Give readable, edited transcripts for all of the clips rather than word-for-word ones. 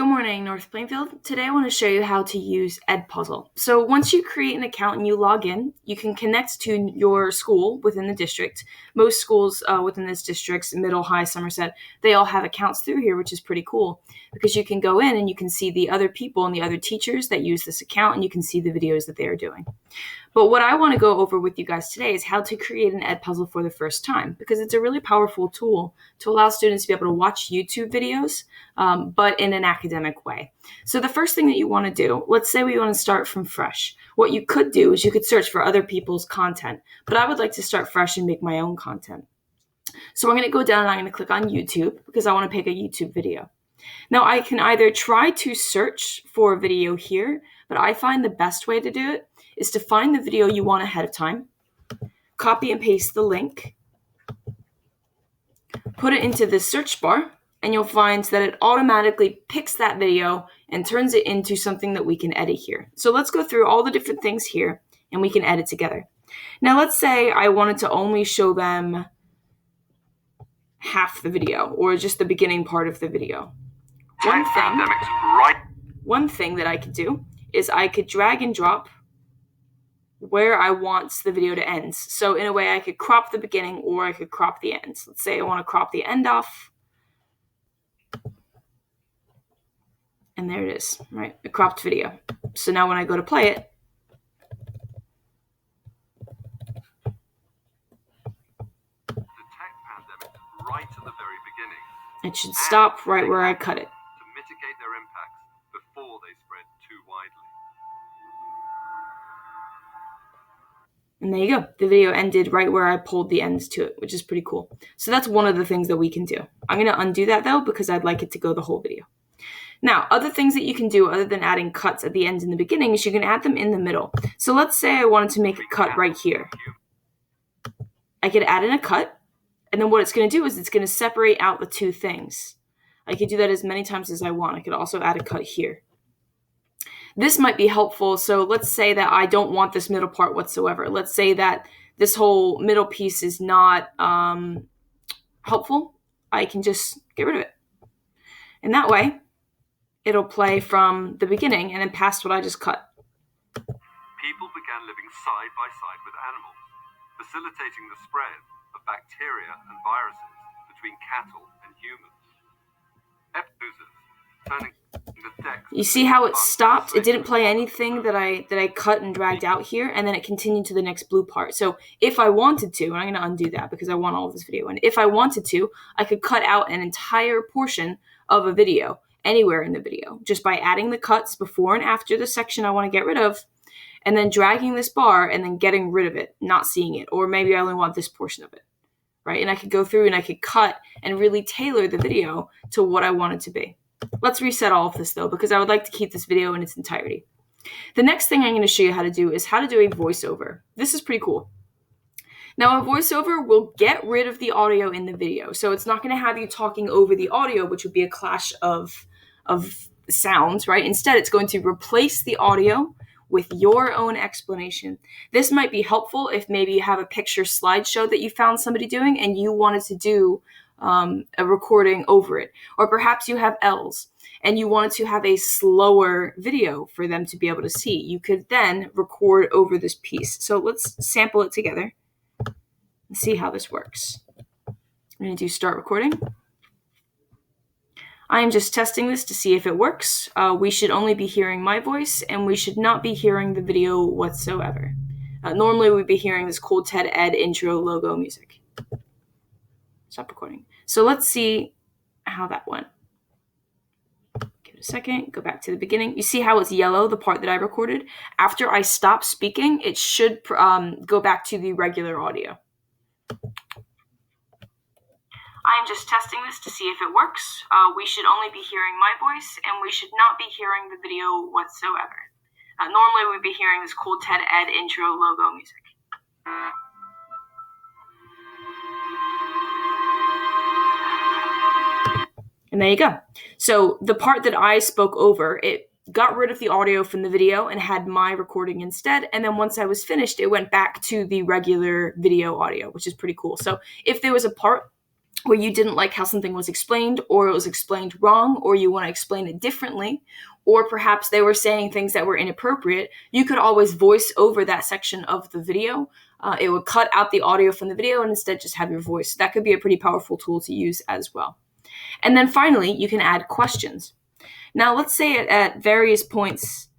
Good morning, North Plainfield. Today I want to show you how to use EdPuzzle. So once you create an account and you log in, you can connect to your school within the district. Most schools within this district, Middle, High, Somerset, they all have accounts through here, which is pretty cool because you can go in and you can see the other people and the other teachers that use this account, and you can see the videos that they are doing. But what I want to go over with you guys today is how to create an EdPuzzle for the first time, because it's a really powerful tool to allow students to be able to watch YouTube videos, but in an academic way. So the first thing that you want to do, let's say we want to start from fresh. What you could do is you could search for other people's content, but I would like to start fresh and make my own content. So I'm going to go down and I'm going to click on YouTube because I want to pick a YouTube video. Now I can either try to search for a video here, but I find the best way to do it is to find the video you want ahead of time, copy and paste the link, put it into the search bar, and you'll find that it automatically picks that video and turns it into something that we can edit here. So let's go through all the different things here and we can edit together. Now let's say I wanted to only show them half the video or just the beginning part of the video. One thing that I could do is I could drag and drop where I want the video to end. So in a way I could crop the beginning or I could crop the end. Let's say I want to crop the end off. And there it is, right? A cropped video. So now when I go to play it, right at the very beginning, it should stop right where I cut it. To mitigate their impacts before they spread too widely. And there you go. The video ended right where I pulled the ends to it, which is pretty cool. So that's one of the things that we can do. I'm going to undo that though, because I'd like it to go the whole video. Now, other things that you can do other than adding cuts at the end and the beginning is you can add them in the middle. So let's say I wanted to make a cut right here. I could add in a cut, and then what it's going to do is it's going to separate out the two things. I could do that as many times as I want. I could also add a cut here. This might be helpful. So let's say that I don't want this middle part whatsoever. Let's say that this whole middle piece is not helpful. I can just get rid of it. And that way, it'll play from the beginning and then past what I just cut. People began living side by side with animals, facilitating the spread of bacteria and viruses between cattle and humans. Turning the text. You see how it stopped? It didn't play anything that I cut and dragged out here, and then it continued to the next blue part. So if I wanted to, and I'm going to undo that because I want all of this video, and if I wanted to, I could cut out an entire portion of a video anywhere in the video just by adding the cuts before and after the section I want to get rid of, and then dragging this bar and then getting rid of it, not seeing it, or maybe I only want this portion of it, right? And I could go through and I could cut and really tailor the video to what I want it to be. Let's reset all of this though, because I would like to keep this video in its entirety. The next thing I'm going to show you how to do is how to do a voiceover. This is pretty cool. Now, a voiceover will get rid of the audio in the video. So it's not going to have you talking over the audio, which would be a clash of sounds, right? Instead, it's going to replace the audio with your own explanation. This might be helpful if maybe you have a picture slideshow that you found somebody doing and you wanted to do a recording over it. Or perhaps you have L's and you wanted to have a slower video for them to be able to see. You could then record over this piece. So let's sample it together and see how this works. I'm going to do start recording. I am just testing this to see if it works. We should only be hearing my voice and we should not be hearing the video whatsoever. Normally we'd be hearing this cool TED Ed intro logo music. Stop recording. So let's see how that went. Give it a second, go back to the beginning. You see how it's yellow, the part that I recorded? After I stop speaking, it should go back to the regular audio. I'm just testing this to see if it works. We should only be hearing my voice and we should not be hearing the video whatsoever. Normally we'd be hearing this cool TED Ed intro logo music. And there you go. So the part that I spoke over, it got rid of the audio from the video and had my recording instead. And then once I was finished, it went back to the regular video audio, which is pretty cool. So if there was a part where you didn't like how something was explained, or it was explained wrong, or you want to explain it differently, or perhaps they were saying things that were inappropriate, you could always voice over that section of the video. It would cut out the audio from the video and instead just have your voice. That could be a pretty powerful tool to use as well. And then finally, you can add questions. Now, let's say at various points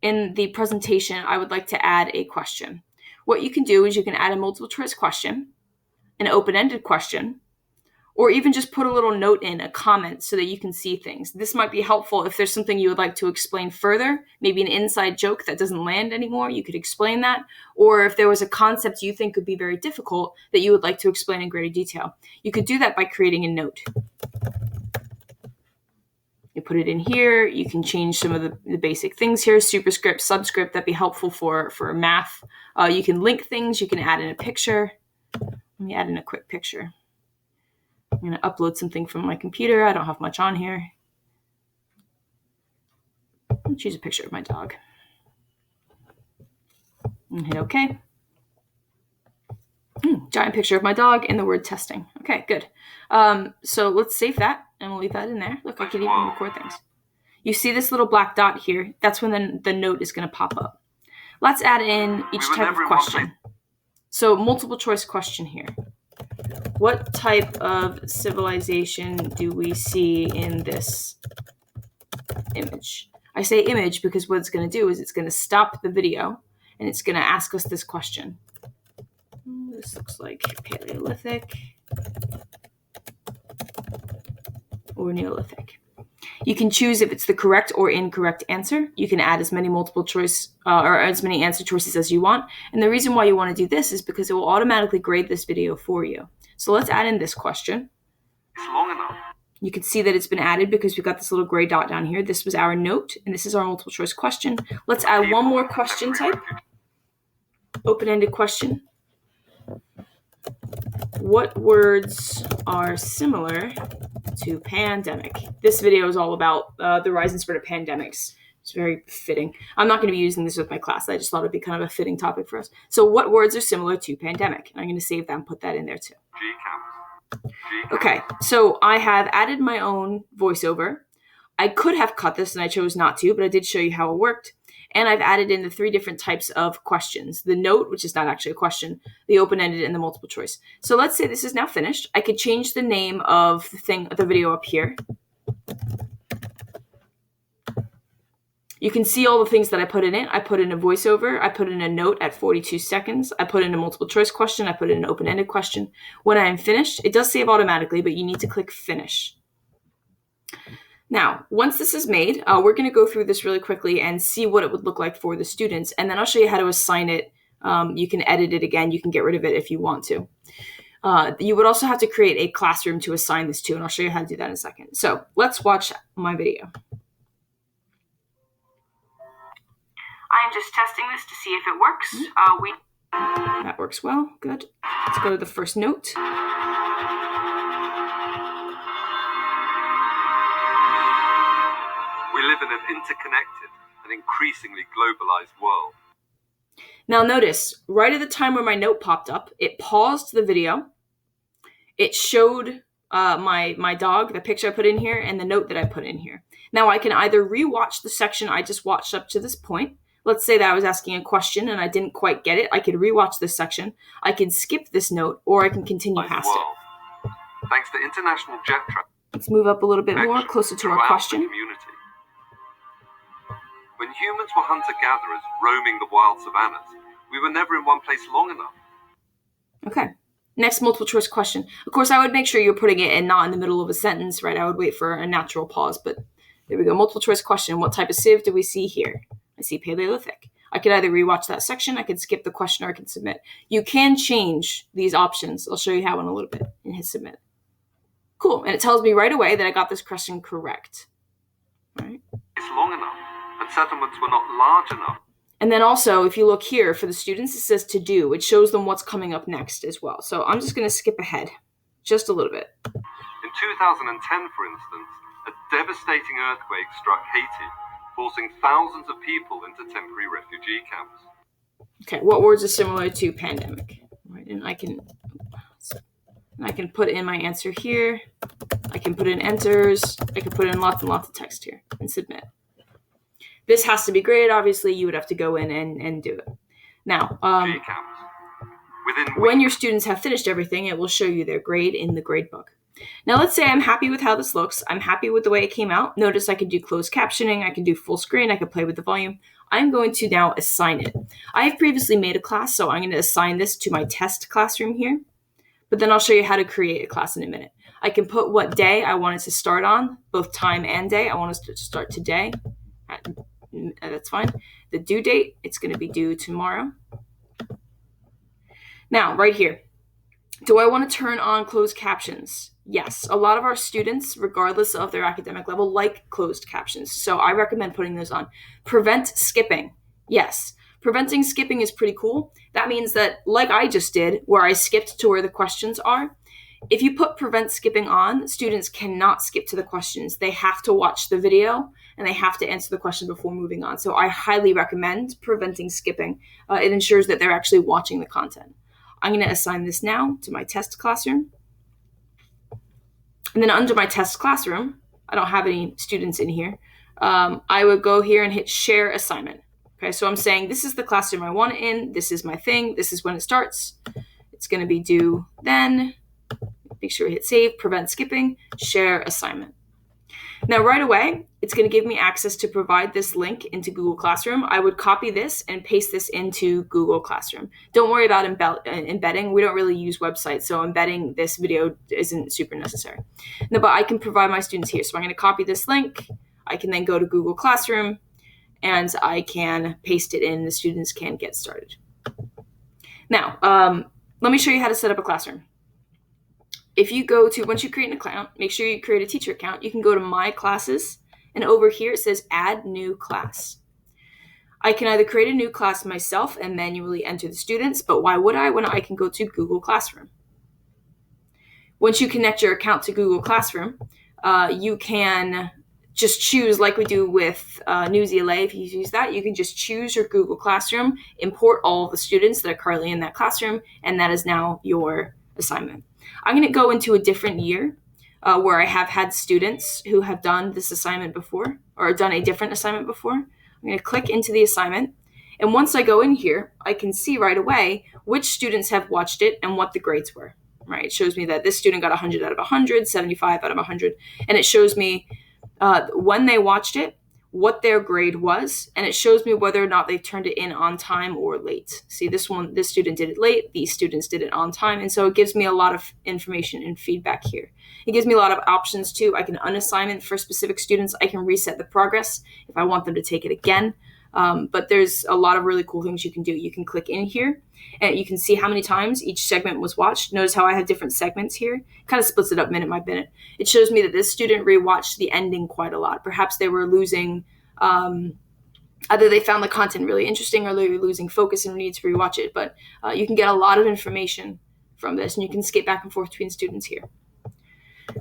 in the presentation, I would like to add a question. What you can do is you can add a multiple choice question, an open-ended question, or even just put a little note in, a comment, so that you can see things. This might be helpful if there's something you would like to explain further, maybe an inside joke that doesn't land anymore, you could explain that. Or if there was a concept you think could be very difficult that you would like to explain in greater detail, you could do that by creating a note. You put it in here, you can change some of the basic things here, superscript, subscript, that'd be helpful for math. You can link things, you can add in a picture. Let me add in a quick picture. I'm going to upload something from my computer. I don't have much on here. I'll choose a picture of my dog. And hit OK. Giant picture of my dog and the word testing. Okay, good. So let's save that and we'll leave that in there. Look, I can even record things. You see this little black dot here? That's when the note is going to pop up. Let's add in each type of question. So multiple choice question here. What type of civilization do we see in this image? I say image because what it's going to do is it's going to stop the video and it's going to ask us this question. This looks like Paleolithic or Neolithic. You can choose if it's the correct or incorrect answer. You can add as many multiple choice or as many answer choices as you want. And the reason why you want to do this is because it will automatically grade this video for you. So let's add in this question. It's long enough. You can see that it's been added because we've got this little gray dot down here. This was our note, and this is our multiple choice question. Let's add one more question type. Open-ended question. What words are similar to pandemic? This video is all about the rise and spread of pandemics. It's very fitting. I'm not going to be using this with my class. I just thought it'd be kind of a fitting topic for us. So what words are similar to pandemic? And I'm going to save that and put that in there too. Okay, so I have added my own voiceover. I could have cut this and I chose not to, but I did show you how it worked. And I've added in the 3 different types of questions. The note, which is not actually a question, the open-ended, and the multiple choice. So let's say this is now finished. I could change the name of the video up here. You can see all the things that I put in it. I put in a voiceover. I put in a note at 42 seconds. I put in a multiple choice question. I put in an open-ended question. When I am finished, it does save automatically, but you need to click finish. Now, once this is made, we're going to go through this really quickly and see what it would look like for the students. And then I'll show you how to assign it. You can edit it again. You can get rid of it if you want to. You would also have to create a classroom to assign this to, and I'll show you how to do that in a second. So let's watch my video. I'm just testing this to see if it works. That works well. Good. Let's go to the first note. We live in an interconnected and increasingly globalized world. Now notice, right at the time where my note popped up, it paused the video. It showed my dog, the picture I put in here, and the note that I put in here. Now I can either rewatch the section I just watched up to this point. Let's say that I was asking a question and I didn't quite get it. I could rewatch this section. I can skip this note, or I can continue past it. Thanks to international jet travel. Let's move up a little bit more, closer to our question. When humans were hunter-gatherers roaming the wild savannas, we were never in one place long enough. Okay. Next multiple choice question. Of course, I would make sure you're putting it and not in the middle of a sentence, right? I would wait for a natural pause, but there we go. Multiple choice question. What type of civ do we see here? I see Paleolithic. I could either rewatch that section, I could skip the question, or I can submit. You can change these options. I'll show you how in a little bit and hit submit. Cool. And it tells me right away that I got this question correct. All right. It's long enough, and settlements were not large enough. And then also, if you look here, for the students, it says to do. It shows them what's coming up next as well. So I'm just going to skip ahead just a little bit. In 2010, for instance, a devastating earthquake struck Haiti, forcing thousands of people into temporary refugee camps. Okay, what words are similar to pandemic? Right, and I can And I can put in my answer here. I can put in enters. I can put in lots and lots of text here and submit. This has to be graded. Obviously, you would have to go in and do it. Now, when your students have finished everything, it will show you their grade in the gradebook. Now, let's say I'm happy with how this looks. I'm happy with the way it came out. Notice I can do closed captioning. I can do full screen. I can play with the volume. I'm going to now assign it. I have previously made a class, so I'm going to assign this to my test classroom here. But then I'll show you how to create a class in a minute. I can put what day I want it to start on, both time and day. I want us to start today. That's fine. The due date, it's going to be due tomorrow. Now, right here, do I want to turn on closed captions? Yes. A lot of our students, regardless of their academic level, like closed captions. So I recommend putting those on. Prevent skipping. Yes. Preventing skipping is pretty cool. That means that, like I just did, where I skipped to where the questions are, if you put prevent skipping on, students cannot skip to the questions. They have to watch the video and they have to answer the question before moving on. So I highly recommend preventing skipping. It ensures that they're actually watching the content. I'm going to assign this now to my test classroom. And then under my test classroom, I don't have any students in here. I would go here and hit share assignment. Okay, so I'm saying this is the classroom I want it in. This is my thing. This is when it starts. It's going to be due then. Make sure we hit save, prevent skipping, share assignment. Now, right away, it's going to give me access to provide this link into Google Classroom. I would copy this and paste this into Google Classroom. Don't worry about embedding. We don't really use websites, so embedding this video isn't super necessary. No, but I can provide my students here. So I'm going to copy this link. I can then go to Google Classroom, and I can paste it in. The students can get started. Now, let me show you how to set up a classroom. If you go to, once you create an account, make sure you create a teacher account. You can go to My Classes, and over here it says Add New Class. I can either create a new class myself and manually enter the students, but why would I when I can go to Google Classroom? Once you connect your account to Google Classroom, you can just choose, like we do with Use EdPuzzle. If you use that, you can just choose your Google Classroom, import all of the students that are currently in that classroom, and that is now your assignment. I'm going to go into a different year where I have had students who have done this assignment before or done a different assignment before. I'm going to click into the assignment. And once I go in here, I can see right away which students have watched it and what the grades were. Right? It shows me that this student got 100 out of 100, 75 out of 100. And it shows me when they watched it, what their grade was, and it shows me whether or not they turned it in on time or late. See, this student did it late, these students did it on time, and so it gives me a lot of information and feedback here. It gives me a lot of options too. I can unassign it for specific students. I can reset the progress if I want them to take it again. But there's a lot of really cool things you can do. You can click in here and you can see how many times each segment was watched. Notice how I have different segments here. It kind of splits it up minute by minute. It shows me that this student rewatched the ending quite a lot. Perhaps they were losing, either they found the content really interesting or they were losing focus and need to rewatch it. But you can get a lot of information from this, and you can skip back and forth between students here.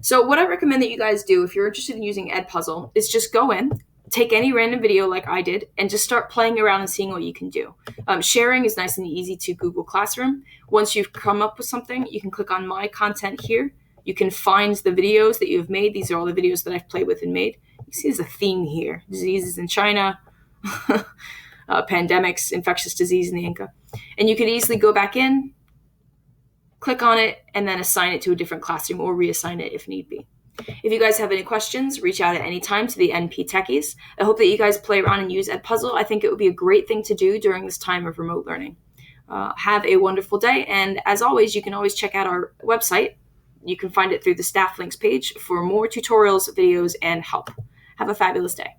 So what I recommend that you guys do if you're interested in using EdPuzzle is just go in, take any random video like I did, and just start playing around and seeing what you can do. Sharing is nice and easy to Google Classroom. Once you've come up with something, you can click on My Content here. You can find the videos that you've made. These are all the videos that I've played with and made. You see there's a theme here. Diseases in China, pandemics, infectious disease in the Inca. And you could easily go back in, click on it, and then assign it to a different classroom or reassign it if need be. If you guys have any questions, reach out at any time to the NP Techies. I hope that you guys play around and use EdPuzzle. I think it would be a great thing to do during this time of remote learning. Have a wonderful day, and as always, you can always check out our website. You can find it through the staff links page for more tutorials, videos, and help. Have a fabulous day.